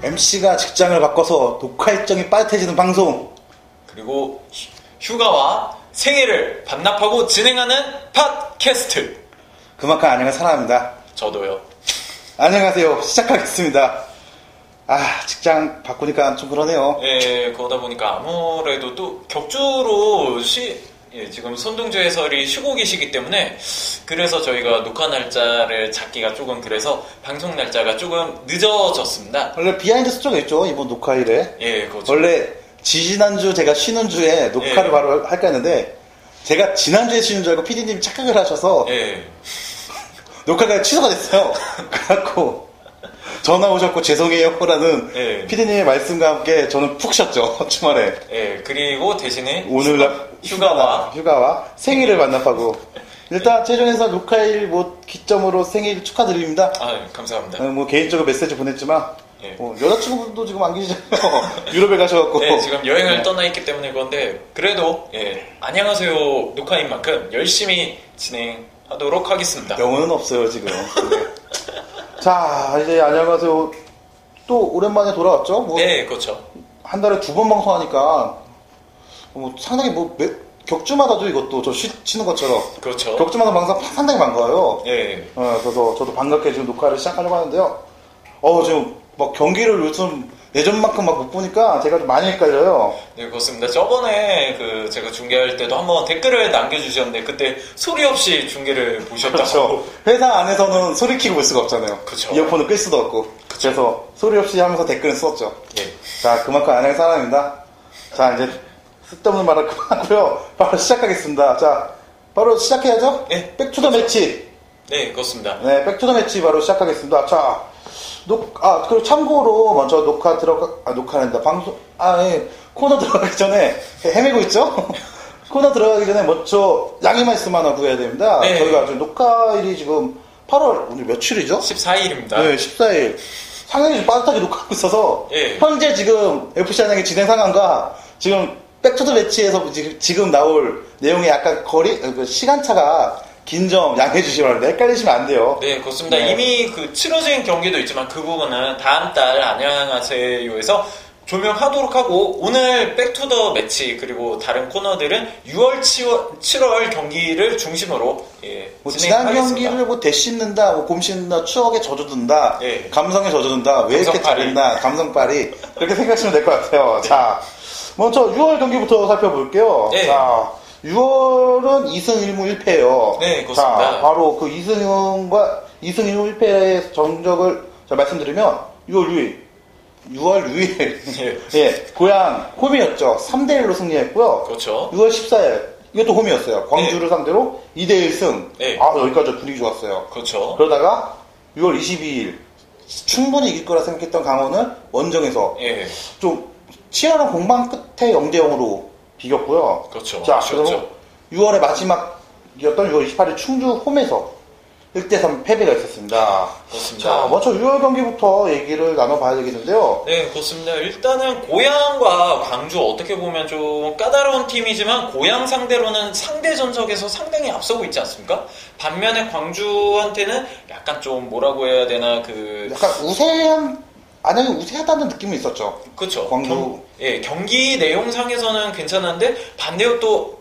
MC가 직장을 바꿔서 녹화 일정이 빠듯해지는 방송. 그리고 휴가와 생일을 반납하고 진행하는 팟캐스트. 그만큼 안녕을 사랑합니다. 저도요. 안녕하세요. 시작하겠습니다. 직장 바꾸니까 좀 그러네요. 예, 그러다 보니까 아무래도 또 격주로 지금 손동주 해설이 쉬고 계시기 때문에 그래서 저희가 녹화 날짜를 잡기가 조금 그래서 방송 날짜가 조금 늦어졌습니다. 원래 비하인드 스토리가 있죠, 이번 녹화일에. 예, 그렇죠. 원래 지난주 제가 쉬는 주에 녹화를 바로 할까 했는데 제가 지난주에 쉬는 줄 알고 PD님이 착각을 하셔서 녹화가 취소가 됐어요. 그래갖고 전화 오셨고 죄송해요라는 PD님의 말씀과 함께 저는 푹 쉬었죠, 주말에. 예, 그리고 대신에 오늘 휴가와 생일을 만납하고 일단 최종에서 녹화일 기점으로 생일 축하드립니다. 감사합니다. 개인적으로 메시지 보냈지만 여자친구분도 지금 안 계시잖아요. 유럽에 가셔갖고. 네, 지금 여행을 떠나 있기 때문에 그런데 그래도 안녕하세요 녹화인 만큼 열심히 진행하도록 하겠습니다. 영어는 없어요 지금. 자, 이제 안녕하세요. 또 오랜만에 돌아왔죠? 네, 그렇죠. 한 달에 2번 방송하니까 상당히 격주마다도 이것도 저 쉬는 것처럼. 그렇죠. 격주마다 방송 상당히 반가워요. 네. 그래서 저도 반갑게 지금 녹화를 시작하려고 하는데요. 지금 경기를 요즘 예전만큼 못 보니까 제가 좀 많이 헷갈려요. 네, 그렇습니다. 저번에 제가 중계할 때도 한번 댓글을 남겨주셨는데 그때 소리 없이 중계를 보셨다고. 그렇죠. 회사 안에서는 소리 키고 볼 수가 없잖아요. 그렇죠. 이어폰을 끌 수도 없고. 그래서 소리 없이 하면서 댓글을 썼죠. 네. 자, 그만큼 안녕의 사람입니다. 자, 이제 쓸데없는 말을 그만하고요. 바로 시작하겠습니다. 자, 바로 시작해야죠? 네. 백투더 매치. 네, 그렇습니다. 네, 백투더 매치 바로 시작하겠습니다. 자, 그리고 참고로 먼저 녹화한다. 코너 들어가기 전에 헤매고 있죠? 코너 들어가기 전에 먼저 양해 말씀 하나 구해야 됩니다. 네. 저희가 지금 녹화일이 지금 8월, 오늘 며칠이죠? 14일입니다. 네, 14일. 상당히 좀 빠듯하게 녹화하고 있어서, 현재 지금 FC 안양의 진행 상황과 지금 백투더 매치에서 지금 나올 내용의 약간 시간차가 긴 점 양해해 주시기 바랍니다. 헷갈리시면 안 돼요. 네, 그렇습니다. 네. 이미 치러진 경기도 있지만 그 부분은 다음 달 안녕하세요에서 조명하도록 하고 오늘 백투더 매치 그리고 다른 코너들은 6월, 7월 경기를 중심으로 지난 진행하겠습니다. 경기를 되씹는다, 곰 씹는다, 추억에 젖어든다, 감성에 젖어든다, 왜 이렇게 잘했나, 감성빨이 그렇게 생각하시면 될 것 같아요. 자, 먼저 6월 경기부터 살펴볼게요. 자, 6월은 2승 1무 1패예요. 네, 그렇습니다. 자, 바로 그 2승 1무 1패의 정적을 말씀드리면 6월 6일 고향 홈이었죠. 3대1로 승리했고요. 그렇죠. 6월 14일 이것도 홈이었어요. 광주를 상대로 2대1승. 여기까지 분위기 좋았어요. 그렇죠. 그러다가 6월 22일 충분히 이길 거라 생각했던 강원을 원정에서 좀 치열한 공방 끝에 0대0으로 비겼고요. 그렇죠. 자, 그리고 6월의 마지막이었던 6월 28일 충주 홈에서 1대3 패배가 있었습니다. 그렇습니다. 자, 먼저 6월 경기부터 얘기를 나눠봐야 되겠는데요. 네, 그렇습니다. 일단은 고향과 광주 어떻게 보면 좀 까다로운 팀이지만 고향 상대로는 상대 전적에서 상당히 앞서고 있지 않습니까? 반면에 광주한테는 약간 좀 뭐라고 해야 되나 약간 안양이 우세하다는 느낌이 있었죠. 그렇죠. 광주. 경기 내용상에서는 괜찮은데 반대로 또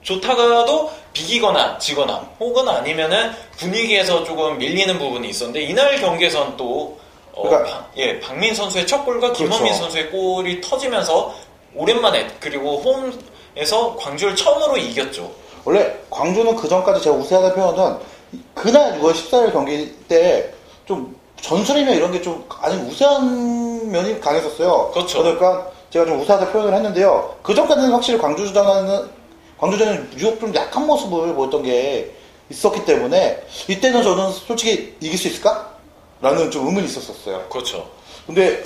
좋다가도 비기거나 지거나 혹은 아니면은 분위기에서 조금 밀리는 부분이 있었는데 이날 경기에서는 또 박민 선수의 첫 골과 김원민 선수의 골이 터지면서 오랜만에 그리고 홈에서 광주를 처음으로 이겼죠. 원래 광주는 그 전까지 제가 우세하다 표현은 그날 6월 14일 경기 때 좀 전술이나 이런 게 좀 아니 우세한 면이 강했었어요. 그렇죠. 그러니까 제가 좀 우세하다 표현을 했는데요. 그 전까지는 확실히 광주전은 유혹 좀 약한 모습을 보였던 게 있었기 때문에 이때는 저는 솔직히 이길 수 있을까? 라는 좀 의문이 있었어요. 그렇죠. 근데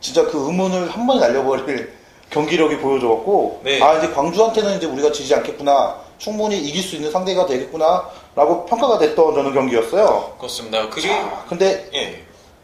진짜 그 의문을 한 번에 날려버릴 경기력이 보여줬고 이제 광주한테는 이제 우리가 지지 않겠구나, 충분히 이길 수 있는 상대가 되겠구나 라고 평가가 됐던 저는 경기였어요. 그렇습니다. 근데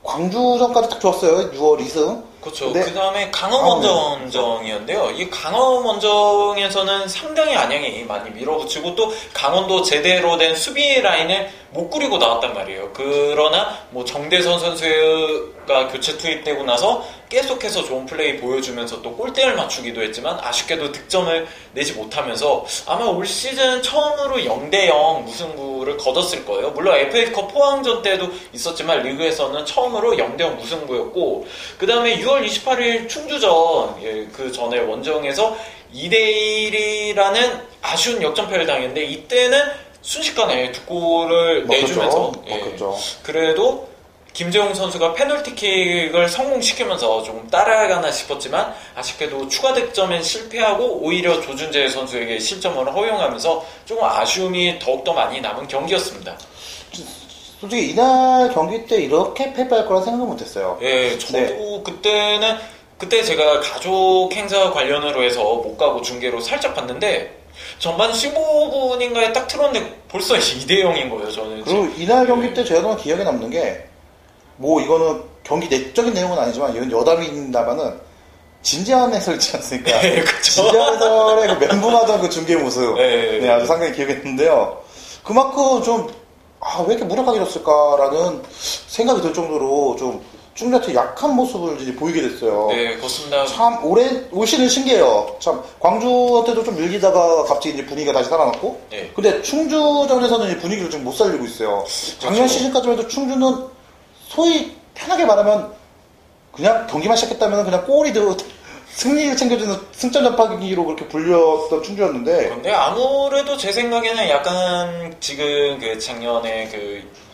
광주전까지 딱 좋았어요. 6월 2승. 그렇죠. 그 다음에 강원원정이었는데요. 이 강원원정에서는 상당히 안양이 많이 밀어붙이고 또 강원도 제대로 된 수비 라인을 못 꾸리고 나왔단 말이에요. 그러나 뭐 정대선 선수가 교체 투입되고 나서 계속해서 좋은 플레이 보여주면서 또 골대를 맞추기도 했지만 아쉽게도 득점을 내지 못하면서 아마 올 시즌 처음으로 0대0 무승부를 거뒀을 거예요. 물론 FA컵 포항전 때도 있었지만 리그에서는 처음으로 0대0 무승부였고, 그 다음에 6월 28일 충주전, 그 전에 원정에서 2대1이라는 아쉬운 역전패를 당했는데 이때는 순식간에 두 골을 내주면서 그래도 김재용 선수가 페널티킥을 성공시키면서 조금 따라가나 싶었지만 아쉽게도 추가 득점엔 실패하고 오히려 조준재 선수에게 실점을 허용하면서 조금 아쉬움이 더욱더 많이 남은 경기였습니다. 솔직히 이날 경기 때 이렇게 패배할 거라 생각은 못했어요. 예, 저도 그때 제가 가족 행사 관련으로 해서 못 가고 중계로 살짝 봤는데 전반 15분인가에 딱 틀었는데 벌써 2대0인 거예요, 저는. 그리고 이날 경기 때 제가 기억에 남는 게, 뭐 이거는 경기 내적인 내용은 아니지만 이건 여담입니다만은 진지한 해설 있지 않습니까? 네, 그쵸. 진지한 해설의 그 멘붕하던 그 중계 모습. 네, 아주 상당히 기억에 있는데요. 그만큼 좀, 왜 이렇게 무력하게 졌을까라는 생각이 들 정도로 좀 충주한테 약한 모습을 이제 보이게 됐어요. 네, 그렇습니다. 참, 올 시즌 신기해요. 참, 광주한테도 좀 밀리다가 갑자기 이제 분위기가 다시 살아났고. 네. 근데 충주전에서는 이제 분위기를 좀 못 살리고 있어요. 작년 시즌까지만 해도 충주는 소위 편하게 말하면 그냥 경기만 시작했다면 그냥 골이도 승리를 챙겨주는 승점 전파기로 그렇게 불렸던 충주였는데. 근데 아무래도 제 생각에는 약간 지금 그 작년에 그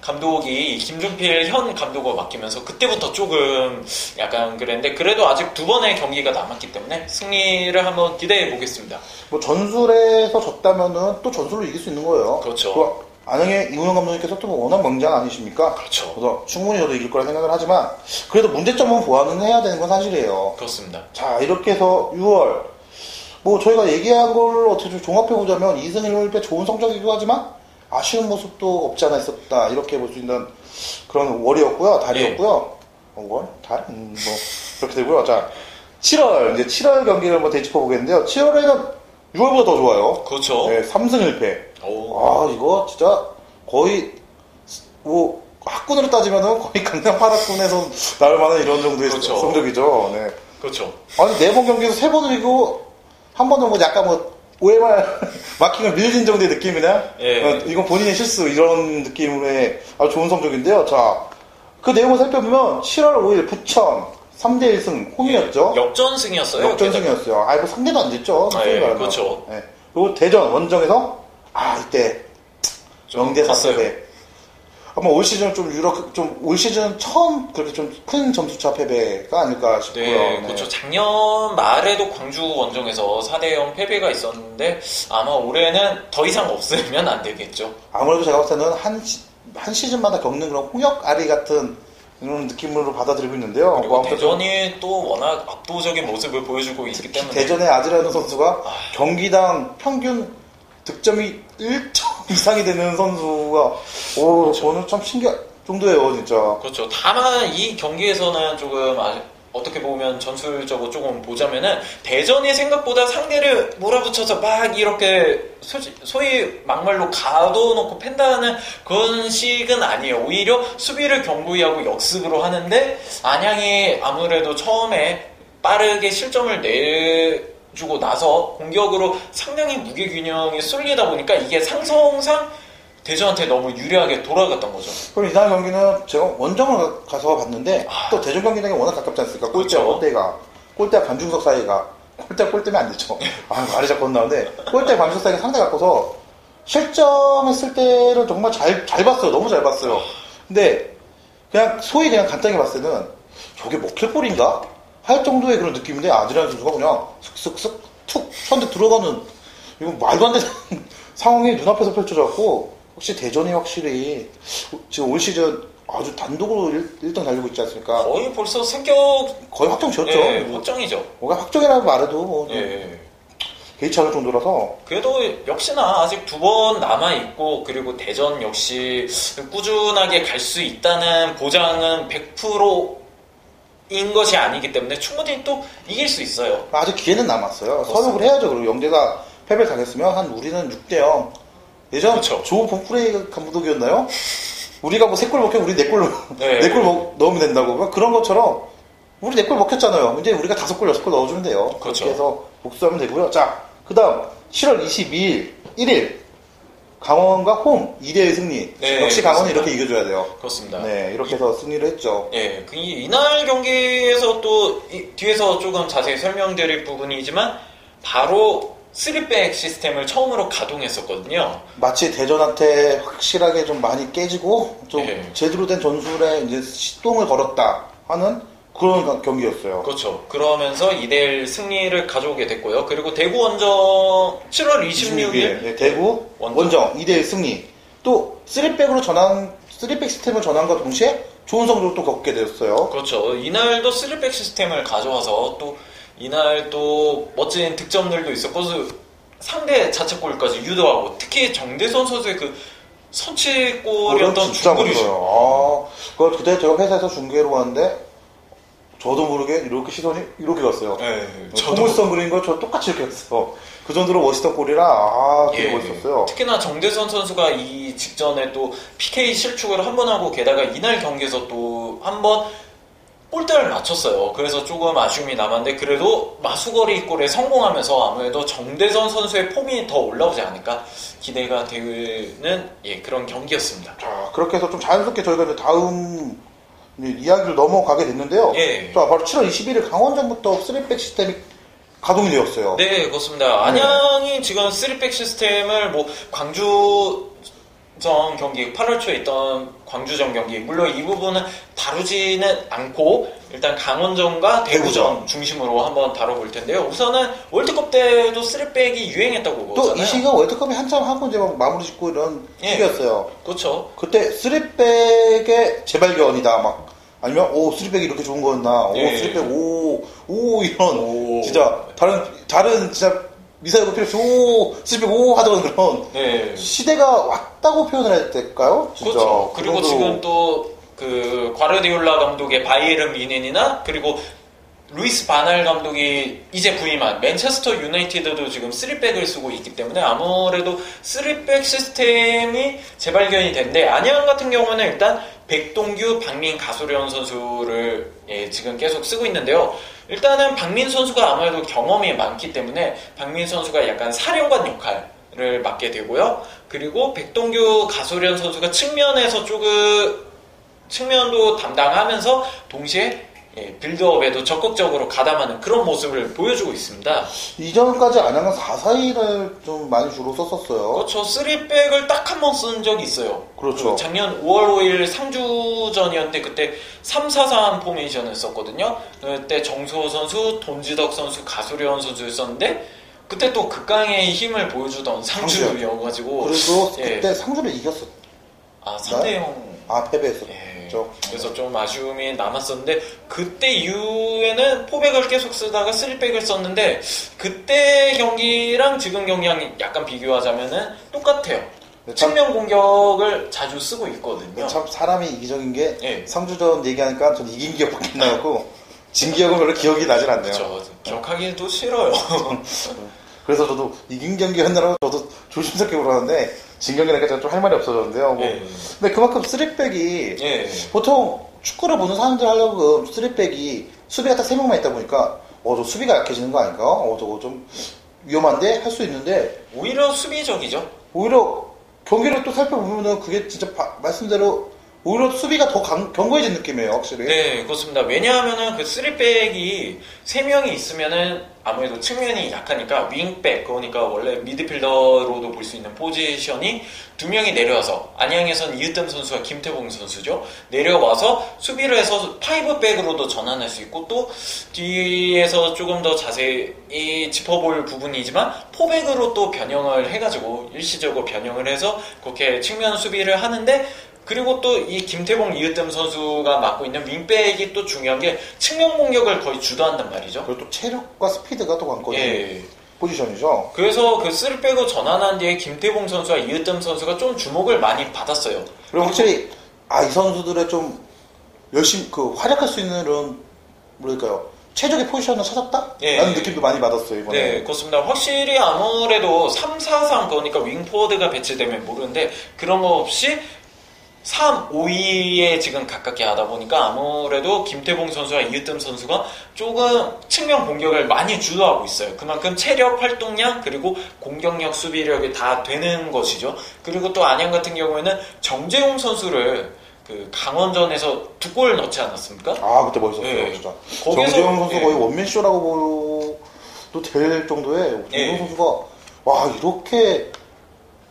감독이 김준필 현 감독을 맡기면서 그때부터 조금 약간 그랬는데 그래도 아직 두 번의 경기가 남았기 때문에 승리를 한번 기대해 보겠습니다. 뭐 전술에서 졌다면은 또 전술로 이길 수 있는 거예요. 그렇죠. 안양의 이문영 감독님께서 또 워낙 명장 아니십니까? 그렇죠. 그래서 충분히 저도 이길 거라 생각을 하지만 그래도 문제점은 보완은 해야 되는 건 사실이에요. 그렇습니다. 자, 이렇게 해서 6월 뭐 저희가 얘기한 걸 어떻게 좀 종합해 보자면 2승 1무패 좋은 성적이기도 하지만 아쉬운 모습도 없지 않아 있었다. 이렇게 볼 수 있는 그런 월이었고요. 달이었고요. 월? 달? 뭐 그렇게 되고요. 자, 7월 이제 7월 경기를 한번 되짚어 보겠는데요. 7월에는 6월보다 더 좋아요. 그렇죠. 네, 3승 1패. 이거 진짜 거의 뭐 학군으로 따지면은 거의 강남 파락군에서 나올 만한 이런 정도의 그렇죠. 성적이죠. 네. 그렇죠. 아니 4번 경기에서 3번을 이기고 한 번은 뭐 약간 뭐 OMR 마킹을 밀린 정도의 느낌이나 이건 본인의 실수 이런 느낌의 아주 좋은 성적인데요. 자, 그 내용을 살펴보면 7월 5일 부천 3대 1승 홈이었죠. 역전승이었어요. 역전승이었어요. 뭐 상대도 안 됐죠. 그렇죠. 네. 그리고 대전 원정에서 이때 0대 4패배. 아마 올 시즌 올 시즌 처음 그렇게 좀 큰 점수차 패배가 아닐까 싶고요. 네, 그렇죠. 작년 말에도 광주 원정에서 4대0 패배가 있었는데 아마 올해는 더 이상 없으면 안 되겠죠. 아무래도 제가 봤을 때는 한 시즌마다 겪는 그런 홍역 아리 같은 이런 느낌으로 받아들이고 있는데요. 그리고 대전이 또 워낙 압도적인 모습을 보여주고 있기 때문에 대전의 아지라는 선수가 경기당 평균 득점이 1점 이상이 되는 선수가 그렇죠. 저는 참 신기할 정도예요, 진짜. 그렇죠. 다만 이 경기에서는 조금 어떻게 보면 전술적으로 조금 보자면은 대전이 생각보다 상대를 몰아붙여서 막 이렇게 소위 막말로 가둬놓고 팬다는 그런 식은 아니에요. 오히려 수비를 견고히 하고 역습으로 하는데 안양이 아무래도 처음에 빠르게 실점을 내주고 나서 공격으로 상당히 무게균형이 쏠리다 보니까 이게 상성상 대전한테 너무 유리하게 돌아갔던 거죠. 그럼 이날 경기는 제가 원정을 가서 봤는데 또 대전 경기장이 워낙 가깝지 않습니까? 골대와 그렇죠. 골대와 관중석 사이가 골대면 안 되죠. 말이 자꾸 나오는데 골대 관중석 사이가 상당히 가까워서 실점했을 때는 정말 잘 봤어요. 너무 잘 봤어요. 근데 그냥 소위 그냥 간단히 봤을 때는 저게 먹힐 볼인가? 할 정도의 그런 느낌인데 아드리안 선수가 그냥 슥슥슥 툭 선대 들어가는 이거 말도 안 되는 상황이 눈앞에서 펼쳐졌고 혹시 대전이 확실히 지금 올 시즌 아주 단독으로 1등 달리고 있지 않습니까? 거의 벌써 거의 확정 지었죠. 확정이죠. 뭐가 확정이라고 말해도 뭐 개의치 않을 정도라서. 그래도 역시나 아직 2번 남아있고 그리고 대전 역시 꾸준하게 갈 수 있다는 보장은 100%인 것이 아니기 때문에 충분히 또 이길 수 있어요. 아직 기회는 남았어요. 선혹을 해야죠. 그리고 영대가 패배를 당했으면 우리는 6대0 예전 그쵸. 조 본프레이 감독이었나요? 우리가 뭐 3골 먹혀 우리 4골 네. 4골 넣으면 된다고 그런 것처럼 우리 4골 먹혔잖아요. 이제 우리가 5골 6골 넣어주면 돼요. 그렇죠. 그렇게 해서 복수하면 되고요. 자, 그다음 7월 22일 1일 강원과 홈 2대1 승리. 네, 역시 강원은 이렇게 이겨줘야 돼요. 그렇습니다. 네, 이렇게 해서 승리를 했죠. 네, 이날 경기에서 또 뒤에서 조금 자세히 설명드릴 부분이지만 바로 3백 시스템을 처음으로 가동했었거든요. 마치 대전한테 확실하게 좀 많이 깨지고 좀 네. 제대로 된 전술에 이제 시동을 걸었다 하는 그런 경기였어요. 그렇죠. 그러면서 2대1 승리를 가져오게 됐고요. 그리고 대구 원정 7월 26일 네, 대구 원정 2대1 승리. 또 3백으로 3백 시스템을 전환과 동시에 좋은 성적을 또 겪게 되었어요. 그렇죠. 이날도 3백 시스템을 가져와서 또 이날 또 멋진 득점들도 있었고 상대 자책골까지 유도하고 특히 정대선 선수의 그 선취골이었던 중거리죠. 그때 제가 회사에서 중계로 왔는데 저도 모르게 이렇게 시선이 이렇게 갔어요. 네, 포물선 그린 거 저 똑같이 이렇게 했어. 그 정도로 멋있던 골이라 되게 멋있었어요. 특히나 정대선 선수가 이 직전에 또 PK 실축을 한 번 하고 게다가 이날 경기에서 또 한 번 볼대를 맞췄어요. 그래서 조금 아쉬움이 남았는데 그래도 마수거리 골에 성공하면서 아무래도 정대선 선수의 폼이 더 올라오지 않을까 기대가 되는 그런 경기였습니다. 자, 그렇게 해서 좀 자연스럽게 저희가 이제 다음 이야기를 넘어가게 됐는데요. 자, 바로 7월 21일 강원전부터 3백 시스템이 가동이 되었어요. 네, 그렇습니다. 안양이 지금 3백 시스템을 뭐 광주전 경기 8월 초에 있던 광주전 경기 물론 이 부분은 다루지는 않고 일단 강원전과 대구전 중심으로 한번 다뤄볼 텐데요. 우선은 월드컵 때도 3백이 유행했다고 또 이 시기가 월드컵이 한참 하고 이제 마무리 짓고 이런 시기였어요. 그렇죠. 그때 3백의 재발견이다 막 아니면 3백이 이렇게 좋은 거였나 3백 오 이런 진짜 다른 진짜 미사일 필요 없이 3백 하던 그런 시대가 왔다고 표현을 해야 될까요? 진짜. 그렇죠. 그리고 지금 또 그 과르디올라 감독의 바이에른 뮌헨이나 그리고 루이스 바날 감독이 이제 부임한 맨체스터 유나이티드도 지금 3백을 쓰고 있기 때문에 아무래도 3백 시스템이 재발견이 된데 안양 같은 경우는 일단 백동규, 박민, 가소련 선수를 지금 계속 쓰고 있는데요. 일단은 박민 선수가 아무래도 경험이 많기 때문에 박민 선수가 약간 사령관 역할을 맡게 되고요. 그리고 백동규, 가소련 선수가 측면도 담당하면서 동시에 빌드업에도 적극적으로 가담하는 그런 모습을 보여주고 있습니다. 이전까지 안양은 4-4-2를 좀 많이 주로 썼었어요. 그렇죠. 3백을 딱 한 번 쓴 적이 있어요. 그렇죠. 작년 5월 5일 상주전이었는데 그때 3-4-3 포메이션을 썼거든요. 그때 정수호 선수, 돈지덕 선수, 가수련 선수를 썼는데 그때 또 극강의 힘을 보여주던 상주여가지고 그래도 그때 상주를 이겼었. 3대0. 패배했었죠. 그래서 좀 아쉬움이 남았었는데 그때 이후에는 포백을 계속 쓰다가 3백을 썼는데 그때 경기랑 지금 경기랑 약간 비교하자면은 똑같아요. 측면 공격을 자주 쓰고 있거든요. 참 사람이 이기적인 게 상주전 얘기하니까 전 이긴 기억밖에 안 나고 진 기억은 별로 기억이 나질 않네요. 그렇죠. 기억하기도 싫어요. 그래서 저도 이긴 경기였나라고 저도 조심스럽게 물었는데 진 경기니까 제가 좀 할 말이 없어졌는데요. 근데 그만큼 3백이 보통 축구를 보는 사람들 하려고 3백이 수비가 딱 3명만 있다 보니까 저 수비가 약해지는 거 아닌가? 저거 좀 위험한데? 할 수 있는데 오히려 수비적이죠. 오히려 경기를 또 살펴보면은 그게 진짜 말씀대로 오히려 수비가 더 견고해진 느낌이에요, 확실히. 네, 그렇습니다. 왜냐하면은 그 3백이 3명이 있으면은 아무래도 측면이 약하니까 윙백, 그러니까 원래 미드필더로도 볼 수 있는 포지션이 2명이 내려와서 안양에선 이으뜸 선수와 김태봉 선수죠. 내려와서 수비를 해서 5백으로도 전환할 수 있고 또 뒤에서 조금 더 자세히 짚어볼 부분이지만 4백으로 또 변형을 해가지고 일시적으로 변형을 해서 그렇게 측면 수비를 하는데 그리고 또 이 김태봉, 이으뜸 선수가 맡고 있는 윙백이 또 중요한 게 측면 공격을 거의 주도한단 말이죠. 그리고 또 체력과 스피드가 또 관건인 포지션이죠. 그래서 그 3백으로 전환한 뒤에 김태봉 선수와 이으뜸 선수가 좀 주목을 많이 받았어요. 그리고 확실히 이 선수들의 좀 열심히 활약할 수 있는 그런 뭐랄까요 최적의 포지션을 찾았다? 예. 라는 느낌도 많이 받았어요, 이번에. 네, 그렇습니다. 확실히 아무래도 3-4-3, 그러니까 윙포워드가 배치되면 모르는데, 그런 거 없이 3, 5위에 지금 가깝게 하다 보니까 아무래도 김태봉 선수와 이으뜸 선수가 조금 측면 공격을 많이 주도하고 있어요. 그만큼 체력, 활동량, 그리고 공격력, 수비력이 다 되는 것이죠. 그리고 또 안양 같은 경우에는 정재용 선수를 그 강원전에서 2골 넣지 않았습니까? 아, 그때 멋있었어요, 네. 진짜. 거기서, 정재영 선수 예. 거의 원맨쇼라고 도 될 정도의 정재영 예. 선수가 와, 이렇게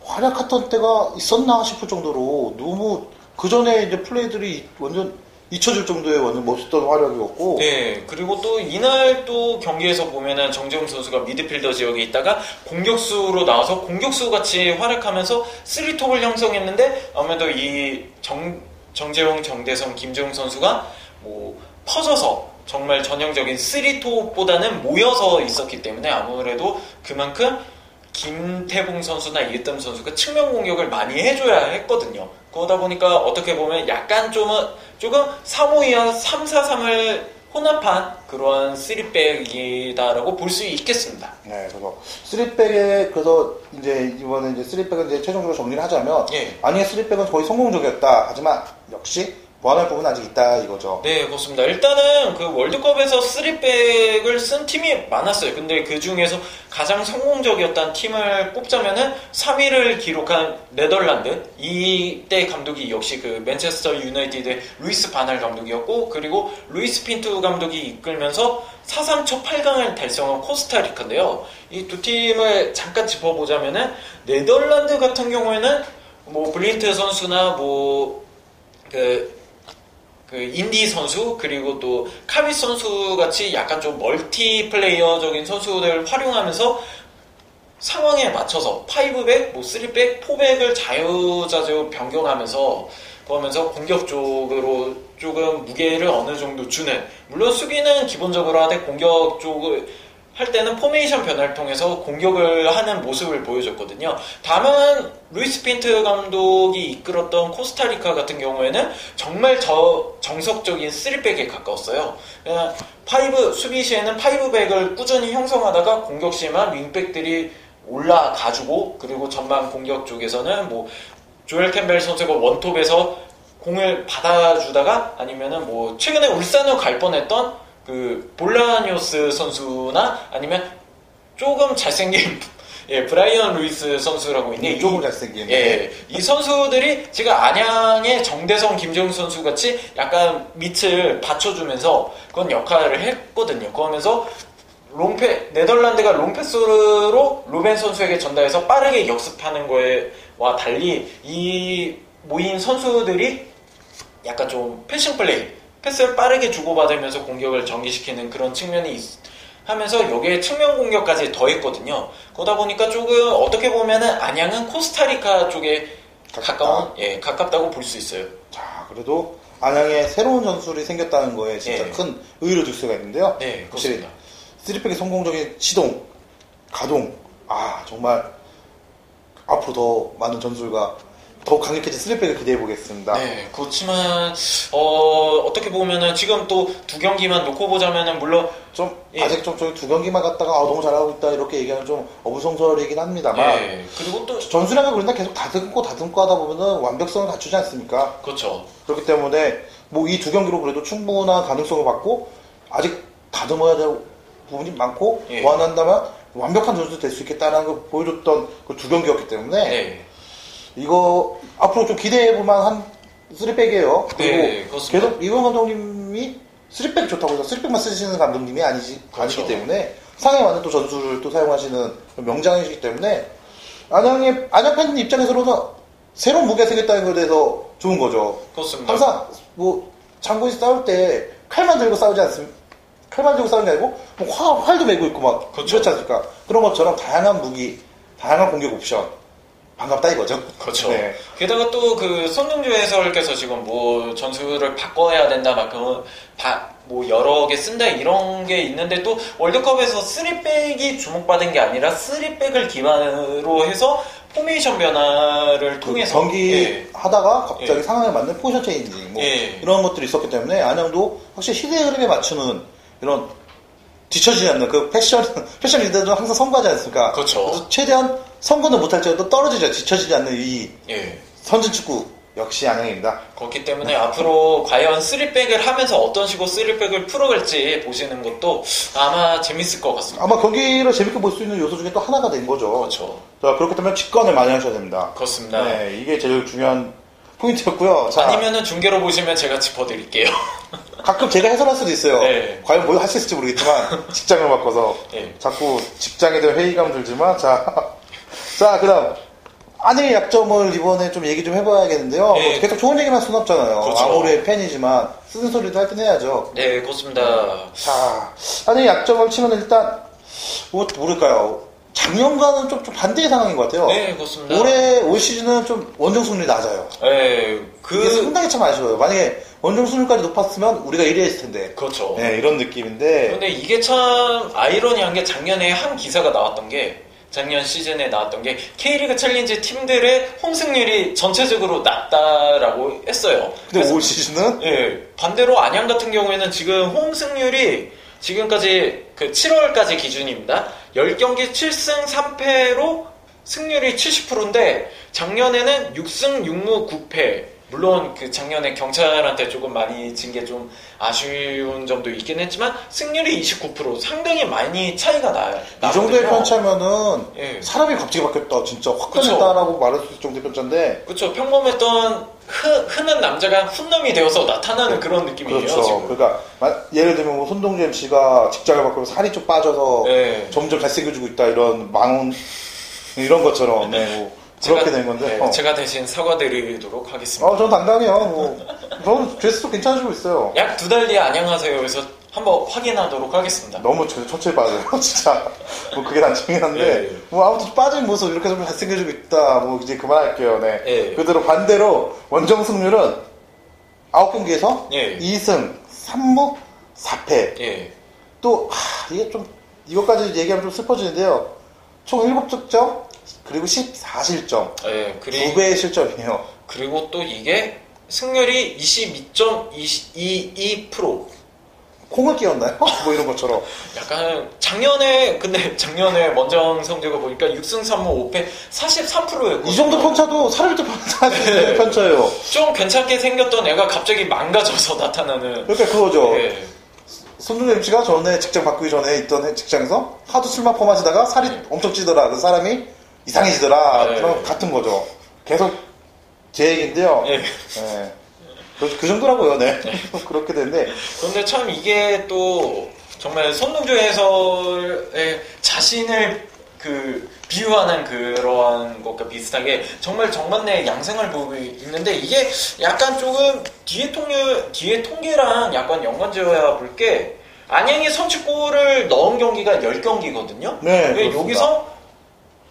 활약했던 때가 있었나 싶을 정도로 너무 그 전에 이제 플레이들이 완전 잊혀질 정도의 완전 멋있던 활약이었고. 네, 그리고 또 이날 또 경기에서 보면은 정재용 선수가 미드필더 지역에 있다가 공격수로 나와서 공격수 같이 활약하면서 3톱을 형성했는데 아무래도 이 정재용, 정대성, 김재용 선수가 뭐 퍼져서 정말 전형적인 3톱보다는 모여서 있었기 때문에 아무래도 그만큼 김태봉 선수나 이으뜸 선수가 측면 공격을 많이 해줘야 했거든요. 그러다 보니까 어떻게 보면 약간 조금 3-5-2와 3-4-3을 혼합한 그러한 3백이다라고 볼 수 있겠습니다. 네, 그래서 3백에 그래서 이제 이번에 이제 3백은 이제 최종적으로 정리를 하자면 예. 아니의 3백은 거의 성공적이었다. 하지만 역시 보완할 부분은 아직 있다 이거죠. 네, 그렇습니다. 일단은 그 월드컵에서 3백을 쓴 팀이 많았어요. 근데 그 중에서 가장 성공적이었던 팀을 꼽자면은 3위를 기록한 네덜란드. 이때 감독이 역시 그 맨체스터 유나이티드의 루이스 바날 감독이었고, 그리고 루이스 핀투 감독이 이끌면서 4-3 첫 8강을 달성한 코스타리카인데요. 이 두 팀을 잠깐 짚어보자면은 네덜란드 같은 경우에는 뭐 블린트 선수나 그 인디 선수 그리고 또 카비스 선수 같이 약간 좀 멀티플레이어적인 선수들을 활용하면서 상황에 맞춰서 5백, 3백, 4백을 자유자재로 변경하면서 그러면서 공격 쪽으로 조금 무게를 어느 정도 주는, 물론 수비는 기본적으로 하되 공격 쪽을 할 때는 포메이션 변화를 통해서 공격을 하는 모습을 보여줬거든요. 다만 루이스 핀트 감독이 이끌었던 코스타리카 같은 경우에는 정말 정석적인 3백에 가까웠어요. 수비 시에는 5백을 꾸준히 형성하다가 공격 시에만 윙백들이 올라가주고, 그리고 전방 공격 쪽에서는 뭐 조엘 캠벨 선수가 원톱에서 공을 받아주다가 아니면은 뭐 최근에 울산으로 갈 뻔했던 그 볼라니오스 선수나 아니면 조금 잘생긴 브라이언 루이스 선수라고 있는데 조금 잘생긴 이 선수들이 지금 안양의 정대성, 김재웅 선수 같이 약간 밑을 받쳐주면서 그런 역할을 했거든요. 그러면서 네덜란드가 롱패스로 루벤 선수에게 전달해서 빠르게 역습하는 거와 달리 이 모인 선수들이 약간 좀 패션 플레이, 패스를 빠르게 주고받으면서 공격을 전개시키는 그런 측면이 하면서 여기에 측면 공격까지 더했거든요. 그러다 보니까 조금 어떻게 보면은 안양은 코스타리카 쪽에 가깝다고 볼 수 있어요. 자, 그래도 안양에 새로운 전술이 생겼다는 거에 진짜 큰 의의를 둘 수가 있는데요. 네, 확실히 그렇습니다. 3백의 성공적인 시동, 가동, 정말 앞으로 더 많은 전술과 더 강력해진 3백을 기대해 보겠습니다. 네, 그렇지만 어떻게 보면은 지금 또 두 경기만 놓고 보자면은 물론 아직 좀 저희 두 경기만 갔다가 너무 잘하고 있다 이렇게 얘기하면 좀 어불성설이긴 합니다만 그리고 또 전술량을 그런다 계속 다듬고 하다 보면은 완벽성을 갖추지 않습니까? 그렇죠. 그렇기 때문에 뭐 이 두 경기로 그래도 충분한 가능성을 받고 아직 다듬어야 될 부분이 많고 보완한다면 완벽한 전술 될 수 있겠다는 걸 보여줬던 그 두 경기였기 때문에 이거 앞으로 좀 기대해볼만 한 3백이에요. 그리고 계속 이건 감독님이 3백 좋다고 해서 3백만 쓰시는 감독님이 아니기 때문에 상에 맞는 또 전술을 또 사용하시는 명장이시기 때문에 안양 팬 입장에서는 새로운 무게가 생겼다는 것에 대해서 좋은 거죠. 그렇습니다. 항상 뭐 장군이 싸울 때 칼만 들고 싸우지 않습니까? 칼만 들고 싸우는 게 아니고 뭐 활도 메고 있고 막 그렇지 않습니까? 그런 것처럼 다양한 무기, 다양한 공격 옵션 반갑다 이거죠. 그렇죠. 게다가 또 그 손흥주 해설께서 지금 뭐 전술을 바꿔야 된다 뭐 여러 개 쓴다 이런 게 있는데 또 월드컵에서 3백이 주목받은 게 아니라 3백을 기반으로 해서 포메이션 변화를 통해서 경기 하다가 갑자기 상황에 맞는 포지션 체인지 뭐 이런 것들이 있었기 때문에 안양도 확실히 시대의 흐름에 맞추는 이런 뒤처지지 않는 그 패션 리더들은 항상 선구하지 않습니까? 그렇죠. 최대한 선구는 못할지라도 떨어지죠. 뒤처지지 않는 이 예. 선진 축구 역시 안양입니다. 그렇기 때문에 앞으로 과연 3백을 하면서 어떤 식으로 3백을 풀어갈지 보시는 것도 아마 재밌을 것 같습니다. 아마 경기를 재밌게 볼 수 있는 요소 중에 또 하나가 된 거죠. 그렇죠. 자, 그렇기 때문에 직관을 많이 하셔야 됩니다. 그렇습니다. 네, 이게 제일 중요한 포인트였고요. 자, 아니면은 중계로 보시면 제가 짚어드릴게요. 가끔 제가 해설할 수도 있어요. 네. 과연 뭘 할 수 있을지 모르겠지만 직장을 바꿔서 네. 자꾸 직장에 대한 회의감 들지만 자, 그다음 안양의 약점을 이번에 좀 얘기 좀 해봐야겠는데요. 네. 뭐 계속 좋은 얘기만 할 수는 없잖아요. 그렇죠. 아무리 팬이지만 쓰는 소리도 할 땐 해야죠. 네, 그렇습니다. 자, 안양의 약점을 치면 일단 모를까요? 작년과는 좀 반대의 상황인 것 같아요. 네, 그렇습니다. 올 시즌은 좀 원정 승률이 낮아요. 네, 이게 상당히 참 아쉬워요. 만약에 원정 승률까지 높았으면 우리가 1위 했을 텐데. 그렇죠. 네, 이런 느낌인데. 근데 이게 참 아이러니한 게 작년에 한 기사가 나왔던 게 작년 시즌에 나왔던 게 K리그 챌린지 팀들의 홈 승률이 전체적으로 낮다라고 했어요. 근데 올 시즌은? 예, 반대로 안양 같은 경우에는 지금 홈 승률이 지금까지 그 7월까지 기준입니다. 10경기 7승 3패로 승률이 70%인데 작년에는 6승 6무 9패. 물론 그 작년에 경찰한테 조금 많이 진 게 좀 아쉬운 점도 있긴 했지만 승률이 29% 상당히 많이 차이가 나요. 이 정도의 편차면은 예. 사람이 갑자기 바뀌었다 진짜 확 변했다라고 말할 수 있을 정도의 편차인데 그렇죠. 평범했던 흔한 남자가 훈남이 되어서 나타나는 그런 느낌이에요. 그렇죠. 지금. 그러니까 예를 들면 뭐 손동주 MC가 직장을 바꾸면서 살이 좀 빠져서 네. 점점 잘생겨지고 있다 이런 망언 이런 것처럼 네, 뭐 그렇게 된 건데. 네, 제가 대신 사과드리도록 하겠습니다. 저는 당당해요. 뭐 저는 드레스도 괜찮아지고 있어요. 약 2달 뒤에 안녕하세요에서 한번 확인하도록 하겠습니다. 너무 천천히 빠져요, 진짜. 뭐 그게 단점이긴 한데, 네. 뭐 아무튼 빠진 모습 이렇게 좀 잘생겨지고 있다. 뭐 이제 그만할게요. 네. 네. 그대로 반대로 원정 승률은 9경기에서 네. 2승 3무 4패. 예. 또 이게 좀 이것까지 얘기하면 좀 슬퍼지는데요. 총 7득점 그리고 14실점. 예. 2배의 실점이에요. 그리고 또 이게 승률이 22.22%. 콩을 끼웠나요? 뭐 이런 것처럼. 약간 작년에 원정 성적을 보니까 6승 3무 5패 43%였거든요. 이 정도 편차도 사람이 또 네. 편차예요. 좀 괜찮게 생겼던 애가 갑자기 망가져서 나타나는. 그러니까 그거죠. 네. 손준호 MC가 전에 직장 바꾸기 전에 있던 직장에서 하도 술만 퍼마시다가 살이 엄청 찌더라. 그 사람이 이상해지더라. 네. 그런 같은 거죠. 계속 제 얘기인데요. 네. 네. 그 정도라고요. 네. 그렇게 됐는데. 그런데 참 이게 또 정말 손동주 해설의 자신을 비유하는 그러한 것과 비슷하게 정말 정반대의 양상을 보고 있는데 이게 약간 조금 뒤에 통계랑 약간 연관지어야 볼 게 안양이 선취골을 넣은 경기가 10경기거든요. 네. 여기서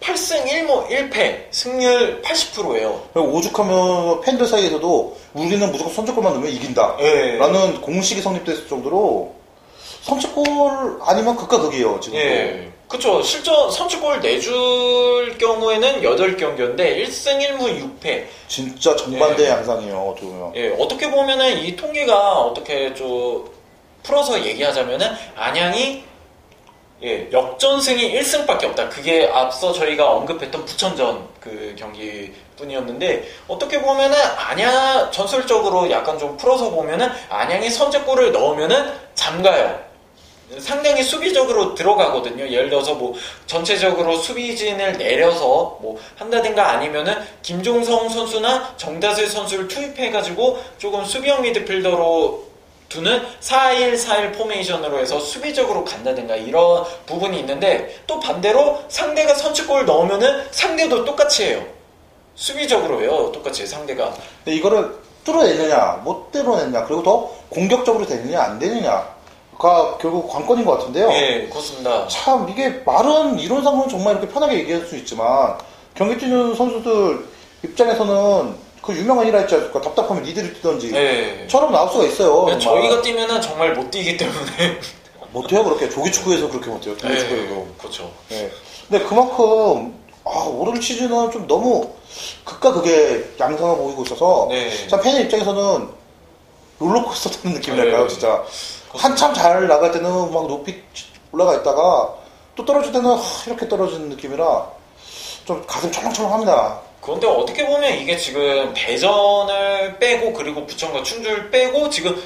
8승 1무 1패 승률 80%예요. 오죽하면 팬들 사이에서도 우리는 무조건 선취골만 넣으면 이긴다. 네. 라는 공식이 성립됐을 정도로 선취골 아니면 극과 극이에요. 지금. 예. 그쵸. 실전 선취골 내줄 경우에는 8경기였는데 1승 1무 6패. 진짜 정반대의 예. 양상이에요. 어떻게 보면. 예. 어떻게 보면은 이 통계가 어떻게 좀 풀어서 얘기하자면은 안양이 역전승이 1승밖에 없다. 그게 앞서 저희가 언급했던 부천전 그 경기 뿐이었는데 어떻게 보면은 안양 전술적으로 약간 좀 풀어서 보면은 안양이 선제골을 넣으면은 잠가요. 상당히 수비적으로 들어가거든요. 예를 들어서 뭐 전체적으로 수비진을 내려서 뭐 한다든가 아니면은 김종성 선수나 정다슬 선수를 투입해가지고 조금 수비형 미드필더로 두는 4-1-4-1 포메이션으로 해서 수비적으로 간다든가 이런 부분이 있는데 또 반대로 상대가 선취골 넣으면은 상대도 똑같이 해요. 수비적으로 해요. 똑같이 상대가. 근데 이거를 뚫어내느냐 못 뚫어내느냐 그리고 더 공격적으로 되느냐 안 되느냐가 결국 관건인 것 같은데요. 네, 그렇습니다. 참 이게 말은 이론상으로는 정말 이렇게 편하게 얘기할 수 있지만 경기 뛰는 선수들 입장에서는 그 유명한 일화 있지 않습니까? 답답하면 니들이 뛰던지 네. 처럼 나올 수가 있어요. 네, 저희가 뛰면은 정말 못 뛰기 때문에 못해요 그렇게. 조기축구에서 그렇게 못해요. 조기축구에서. 네, 그렇죠. 네. 근데 그만큼 올 시즌은 좀 너무 극과 극의 양상을 보이고 있어서 네. 참 팬의 입장에서는 롤러코스터 타는 느낌이랄까요. 네. 진짜 한참 잘 나갈 때는 막 높이 올라가 있다가 또 떨어질 때는 이렇게 떨어지는 느낌이라 좀 가슴 철렁철렁합니다. 그런데 어떻게 보면 이게 지금 대전을 빼고 그리고 부천과 충주를 빼고 지금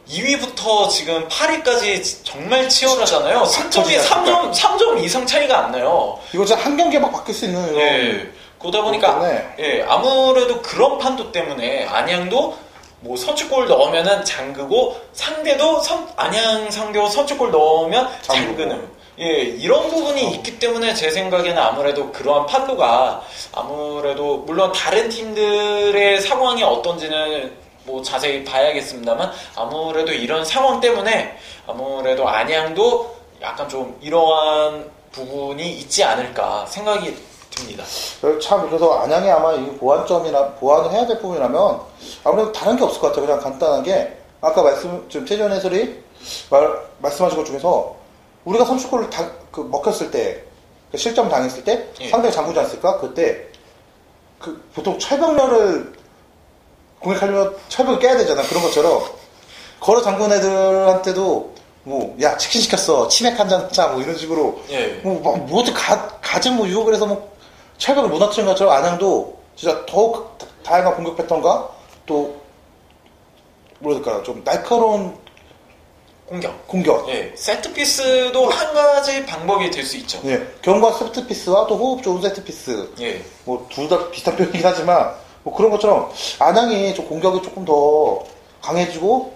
2위부터 지금 8위까지 정말 치열하잖아요. 승점이 3점 이상 차이가 안 나요. 이거 진짜 한 경기에 막 바뀔 수 있는 예. 그러다 보니까 예, 아무래도 그런 판도 때문에 안양도 뭐 선취골 넣으면은 잠그고 상대도 안양 상대도 선취골 넣으면 잠그는 예, 이런 부분이 있기 때문에 제 생각에는 아무래도 그러한 판도가 아무래도 물론 다른 팀들의 상황이 어떤지는 뭐 자세히 봐야겠습니다만 아무래도 이런 상황 때문에 아무래도 안양도 약간 좀 이러한 부분이 있지 않을까 생각이 듭니다. 참 그래서 안양이 아마 이 보완을 해야 될 부분이라면 아무래도 다른 게 없을 것 같아요. 그냥 간단하게 아까 지금 최재현 해설이 말씀하신 것 중에서 우리가 선취골을 먹혔을 때 실점 당했을 때 예. 상대가 잠그지 않았을까? 그때 보통 철벽면을 공격하려면 철벽을 깨야 되잖아. 그런 것처럼 걸어 잠근 애들한테도 뭐 야 치킨 시켰어 치맥 한 잔 짜 뭐 이런 식으로 예. 뭐 가진 뭐 유혹을 해서 뭐 철벽을 무너뜨린 것처럼 안양도 진짜 더욱 다양한 공격 패턴과 또 뭐랄까 좀 날카로운 공격. 예. 세트피스도 한 가지 방법이 될 수 있죠. 예. 경과 세트피스와 또 호흡 좋은 세트피스. 예. 뭐 둘 다 비슷한 표현이긴 하지만 뭐 그런 것처럼 안양이 좀 공격이 조금 더 강해지고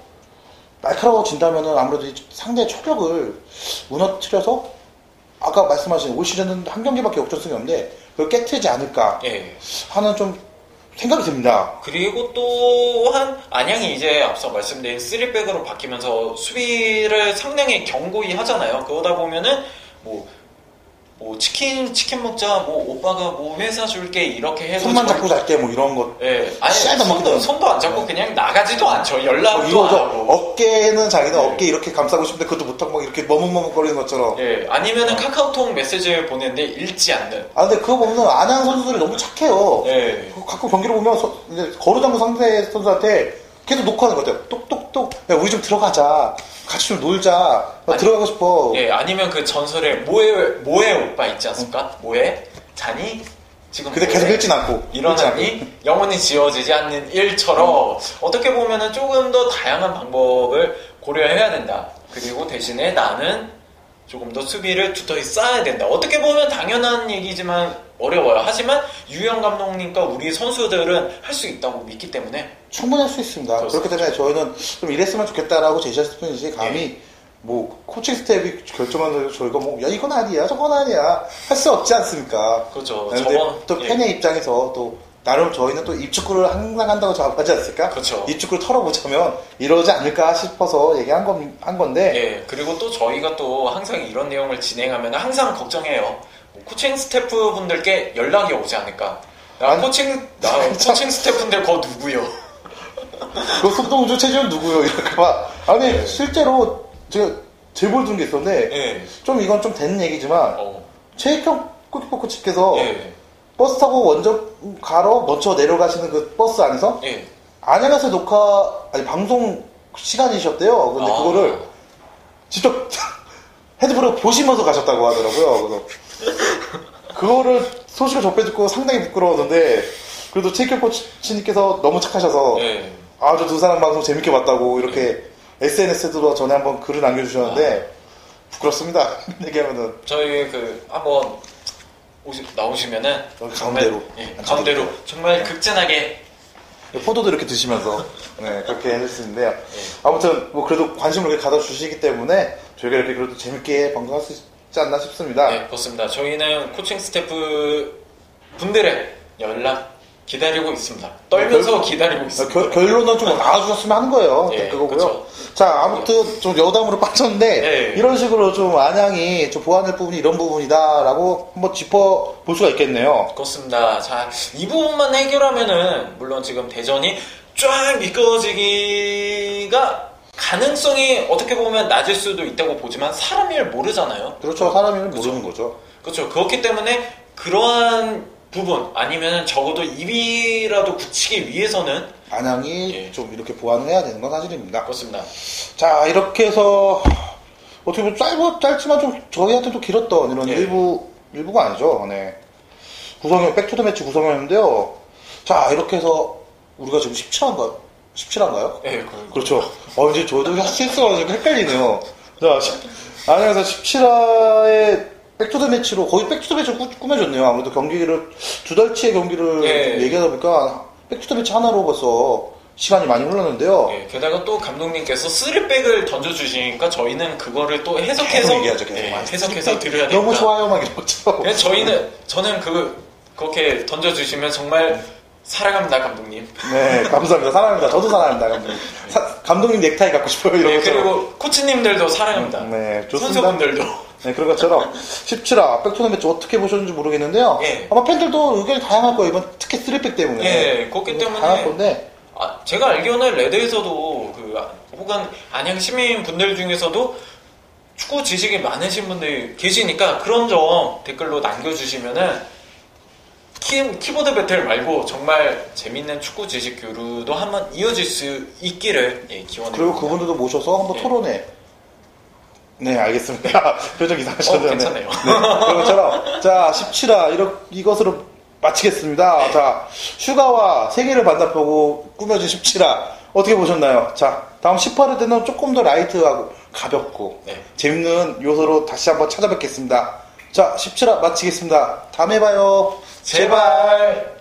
날카로워진다면은 아무래도 상대의 초벽을 무너뜨려서 아까 말씀하신 올 시즌은 한 경기밖에 역전승이 없는데 그걸 깨트리지 않을까 하는 좀 생각이 듭니다. 그리고 또한 안양이 이제 앞서 말씀드린 3백으로 바뀌면서 수비를 상당히 견고히 하잖아요. 그러다 보면은 뭐 치킨 먹자, 뭐 오빠가 뭐 회사 줄게 이렇게 해서 손만 잡고 잘게 뭐 이런 것. 예, 아니 손도 안 잡고 그냥 나가지도 않죠. 연락도 안 하고. 어깨는 자기는 어깨 이렇게 감싸고 싶은데 그것도 못하고 막 이렇게 머뭇머뭇거리는 것처럼. 예, 아니면은 카카오톡 메시지를 보내는데 읽지 않는. 아 근데 그거 보면 안양 선수들이 너무 착해요. 예. 가끔 경기를 보면 이제 거르장구 상대 선수한테 계속 녹화하는 것 같아요. 똑똑똑. 야 우리 좀 들어가자. 같이 좀 놀자. 들어가고 싶어. 예, 아니면 그 전설의 모에 오빠 있지 않습니까? 모에 자니 지금 근데 계속 읽진 않고 일어나니 영원히 지워지지 않는 일처럼 어떻게 보면은 조금 더 다양한 방법을 고려해야 된다. 그리고 대신에 나는 조금 더 수비를 두터이 쌓아야 된다. 어떻게 보면 당연한 얘기지만 어려워요. 하지만 유영 감독님과 우리 선수들은 할 수 있다고 믿기 때문에 충분히 할 수 있습니다. 그렇기 때문에 저희는 좀 이랬으면 좋겠다라고 제시했을 뿐이지 감히 뭐 코칭 스텝이 결정하는 저희가 뭐 야 이건 아니야 저건 아니야 할 수 없지 않습니까? 그렇죠. 근데 또 팬의 입장에서 또 나름 저희는 또 입축구를 항상 한다고 작업하지 않습니까? 그렇죠. 입축구를 털어보자면 이러지 않을까 싶어서 얘기한 건데. 예. 그리고 또 저희가 또 항상 이런 내용을 진행하면 항상 걱정해요. 코칭 스태프 분들께 연락이 오지 않을까. 코칭 스태프인데 그거 누구요? 그 속동주 최지훈 누구요? 이렇게 막. 아니 실제로 제가 제보를 든 게 있었는데 좀 이건 좀 된 얘기지만 최익형 골키퍼 측에서 버스 타고 원정 가러 먼저 내려가시는 그 버스 안에서 안양에서 방송 시간이셨대요. 근데 그거를 직접 헤드폰으로 보시면서 가셨다고 하더라고요. 그래서 그거를 소식을 접해 듣고 상당히 부끄러웠는데 그래도 최익형 코치님께서 너무 착하셔서 저 두 사람 방송 재밌게 봤다고 이렇게 SNS에도 전에 한번 글을 남겨주셨는데 부끄럽습니다. 얘기하면은 저희 한번 나오시면은 가운데로 정말 극진하게 포도도 이렇게 드시면서 그렇게 해줄 수 있는데요. 아무튼 뭐 그래도 관심을 이렇게 가져주시기 때문에 저희가 이렇게 그래도 재밌게 방송할 수 있지 않나 싶습니다. 네, 그렇습니다. 저희는 코칭 스태프 분들의 연락 기다리고 있습니다. 떨면서 기다리고 있습니다. 결론은 좀 나와주셨으면 하는 거예요. 그거고요. 그렇죠. 자, 아무튼 좀 여담으로 빠졌는데 이런 식으로 좀 안양이 좀 보완할 부분이 이런 부분이다라고 한번 짚어볼 수가 있겠네요. 그렇습니다. 자, 이 부분만 해결하면은 물론 지금 대전이 쫙 미끄러지기가 가능성이 어떻게 보면 낮을 수도 있다고 보지만 사람 일 모르잖아요. 그렇죠. 사람 일은 모르는 거죠. 그렇죠. 그렇기 때문에 그러한 부분 아니면 적어도 2위라도 굳히기 위해서는 안양이 좀 이렇게 보완을 해야 되는 건 사실입니다. 그렇습니다. 자, 이렇게 해서 어떻게 보면 짧지만 좀 저희한테 도 길었던 이런 일부가 아니죠. 네. 구성형, 백투더 매치 구성형인데요. 자, 이렇게 해서 우리가 지금 17화인가요? 네, 그렇죠. 이제 저도 실수가지고 헷갈리네요. 자, 안에서 17화에 백투더 매치로, 거의 백투더 매치로 꾸며줬네요. 아무래도 경기를, 두 달치의 경기를 얘기하다 보니까 백투더 매치 하나로 벌써 시간이 많이 흘렀는데요. 네, 게다가 또 감독님께서 3백을 던져주시니까 저희는 그거를 또 해석해서 얘기하죠, 해석해서 드려야 되니까. 너무 좋아요, 막 이러죠. 저는 그렇게 던져주시면 정말 사랑합니다, 감독님. 네, 감사합니다. 사랑합니다. 저도 사랑합니다, 감독님. 감독님 넥타이 갖고 싶어요, 이런 것처럼. 그리고 코치님들도 사랑합니다. 네, 좋습니다. 선수분들도. 네, 그런 것처럼 17화 백투더 매치 어떻게 보셨는지 모르겠는데요. 아마 팬들도 의견이 다양할 거예요. 이번 특히 3백 때문에. 네, 그렇기 때문에. 다양할 건데. 제가 알기로는 레드에서도 혹은 안양 시민 분들 중에서도 축구 지식이 많으신 분들이 계시니까 그런 점 댓글로 남겨주시면은 키보드 배틀 말고 정말 재밌는 축구 지식 교류도 한번 이어질 수 있기를 기원합니다. 그리고 그분들도 모셔서 한번 토론회. 네, 알겠습니다. 표정 이상하셨는데. 괜찮네요. 네, 그런 것처럼 자, 17화 이것으로 마치겠습니다. 자, 슈가와 세계를 반납하고 꾸며진 17화 어떻게 보셨나요? 자, 다음 18화 때는 조금 더 라이트하고 가볍고 재밌는 요소로 다시 한번 찾아뵙겠습니다. 자, 17화 마치겠습니다. 다음에 봐요. 제발.